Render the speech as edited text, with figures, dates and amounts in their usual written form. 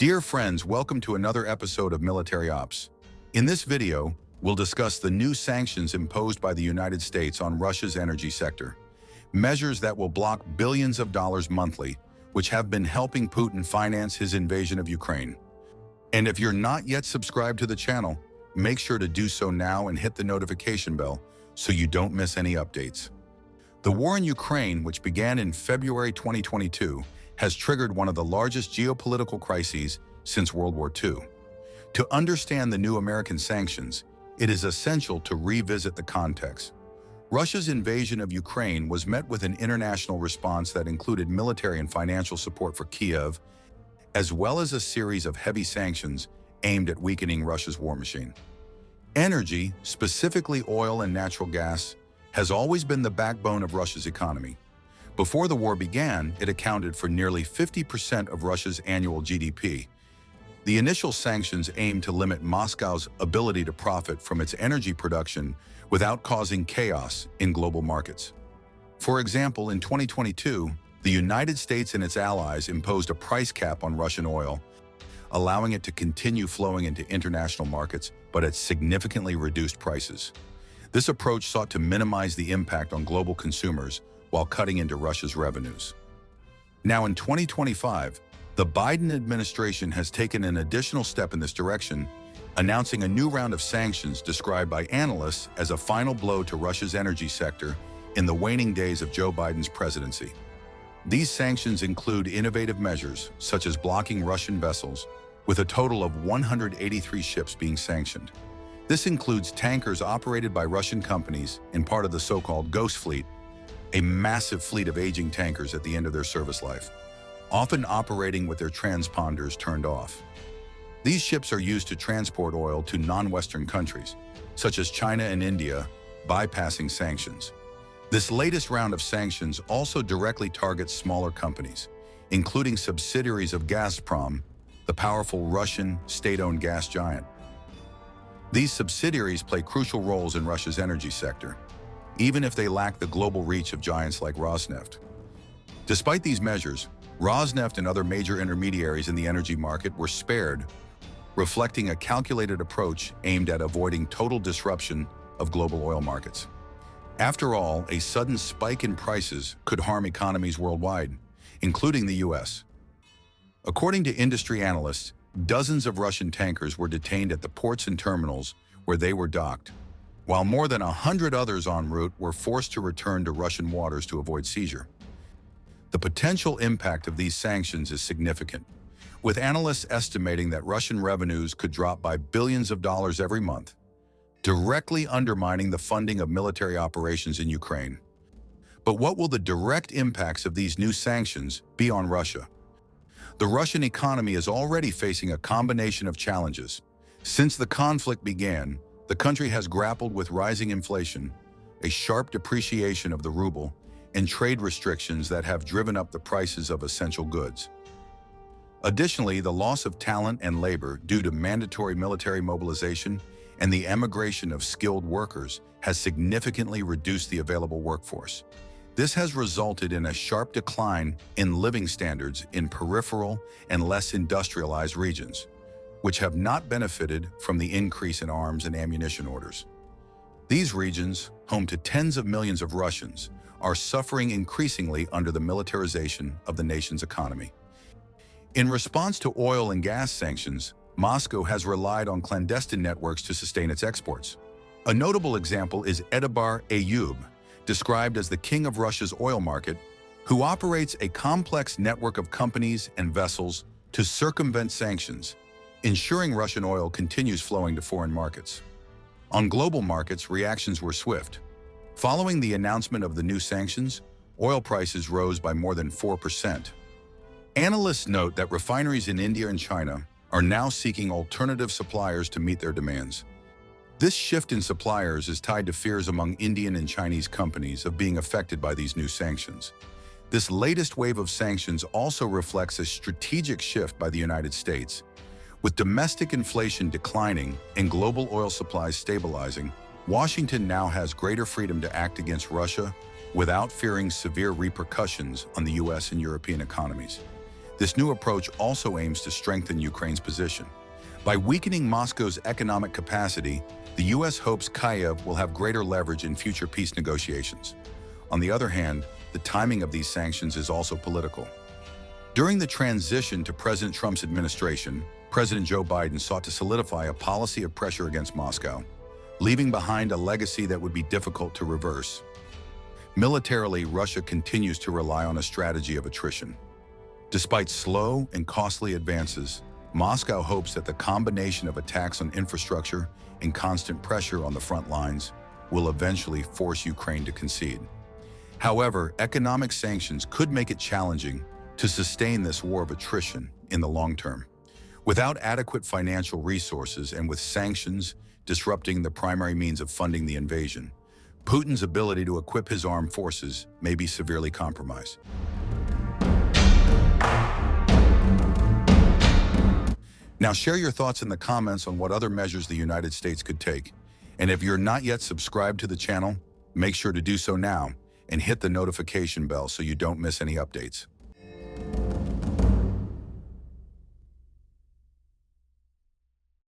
Dear friends, welcome to another episode of Military Ops. In this video, we'll discuss the new sanctions imposed by the United States on Russia's energy sector. Measures that will block billions of dollars monthly, which have been helping Putin finance his invasion of Ukraine. And if you're not yet subscribed to the channel, make sure to do so now and hit the notification bell so you don't miss any updates. The war in Ukraine, which began in February 2022, has triggered one of the largest geopolitical crises since World War II. To understand the new American sanctions, it is essential to revisit the context. Russia's invasion of Ukraine was met with an international response that included military and financial support for Kiev, as well as a series of heavy sanctions aimed at weakening Russia's war machine. Energy, specifically oil and natural gas, has always been the backbone of Russia's economy. Before the war began, it accounted for nearly 50% of Russia's annual GDP. The initial sanctions aimed to limit Moscow's ability to profit from its energy production without causing chaos in global markets. For example, in 2022, the United States and its allies imposed a price cap on Russian oil, allowing it to continue flowing into international markets, but at significantly reduced prices. This approach sought to minimize the impact on global consumers while cutting into Russia's revenues. Now in 2025, the Biden administration has taken an additional step in this direction, announcing a new round of sanctions described by analysts as a final blow to Russia's energy sector in the waning days of Joe Biden's presidency. These sanctions include innovative measures, such as blocking Russian vessels, with a total of 183 ships being sanctioned. This includes tankers operated by Russian companies in part of the so-called Ghost Fleet, a massive fleet of aging tankers at the end of their service life, often operating with their transponders turned off. These ships are used to transport oil to non-Western countries, such as China and India, bypassing sanctions. This latest round of sanctions also directly targets smaller companies, including subsidiaries of Gazprom, the powerful Russian state-owned gas giant. These subsidiaries play crucial roles in Russia's energy sector, even if they lack the global reach of giants like Rosneft. Despite these measures, Rosneft and other major intermediaries in the energy market were spared, reflecting a calculated approach aimed at avoiding total disruption of global oil markets. After all, a sudden spike in prices could harm economies worldwide, including the US. According to industry analysts, dozens of Russian tankers were detained at the ports and terminals where they were docked, while more than 100 others en route were forced to return to Russian waters to avoid seizure. The potential impact of these sanctions is significant, with analysts estimating that Russian revenues could drop by billions of dollars every month, directly undermining the funding of military operations in Ukraine. But what will the direct impacts of these new sanctions be on Russia? The Russian economy is already facing a combination of challenges. Since the conflict began, the country has grappled with rising inflation, a sharp depreciation of the ruble, and trade restrictions that have driven up the prices of essential goods. Additionally, the loss of talent and labor due to mandatory military mobilization and the emigration of skilled workers has significantly reduced the available workforce. This has resulted in a sharp decline in living standards in peripheral and less industrialized regions, which have not benefited from the increase in arms and ammunition orders. These regions, home to tens of millions of Russians, are suffering increasingly under the militarization of the nation's economy. In response to oil and gas sanctions, Moscow has relied on clandestine networks to sustain its exports. A notable example is Edibar Ayub, described as the king of Russia's oil market, who operates a complex network of companies and vessels to circumvent sanctions, ensuring Russian oil continues flowing to foreign markets. On global markets, reactions were swift. Following the announcement of the new sanctions, oil prices rose by more than 4%. Analysts note that refineries in India and China are now seeking alternative suppliers to meet their demands. This shift in suppliers is tied to fears among Indian and Chinese companies of being affected by these new sanctions. This latest wave of sanctions also reflects a strategic shift by the United States. With domestic inflation declining and global oil supplies stabilizing, Washington now has greater freedom to act against Russia without fearing severe repercussions on the US and European economies. This new approach also aims to strengthen Ukraine's position. By weakening Moscow's economic capacity, the U.S. hopes Kyiv will have greater leverage in future peace negotiations. On the other hand, the timing of these sanctions is also political. During the transition to President Trump's administration, President Joe Biden sought to solidify a policy of pressure against Moscow, leaving behind a legacy that would be difficult to reverse. Militarily, Russia continues to rely on a strategy of attrition. Despite slow and costly advances, Moscow hopes that the combination of attacks on infrastructure and constant pressure on the front lines will eventually force Ukraine to concede. However, economic sanctions could make it challenging to sustain this war of attrition in the long term. Without adequate financial resources and with sanctions disrupting the primary means of funding the invasion, Putin's ability to equip his armed forces may be severely compromised. Now share your thoughts in the comments on what other measures the United States could take. And if you're not yet subscribed to the channel, make sure to do so now and hit the notification bell so you don't miss any updates.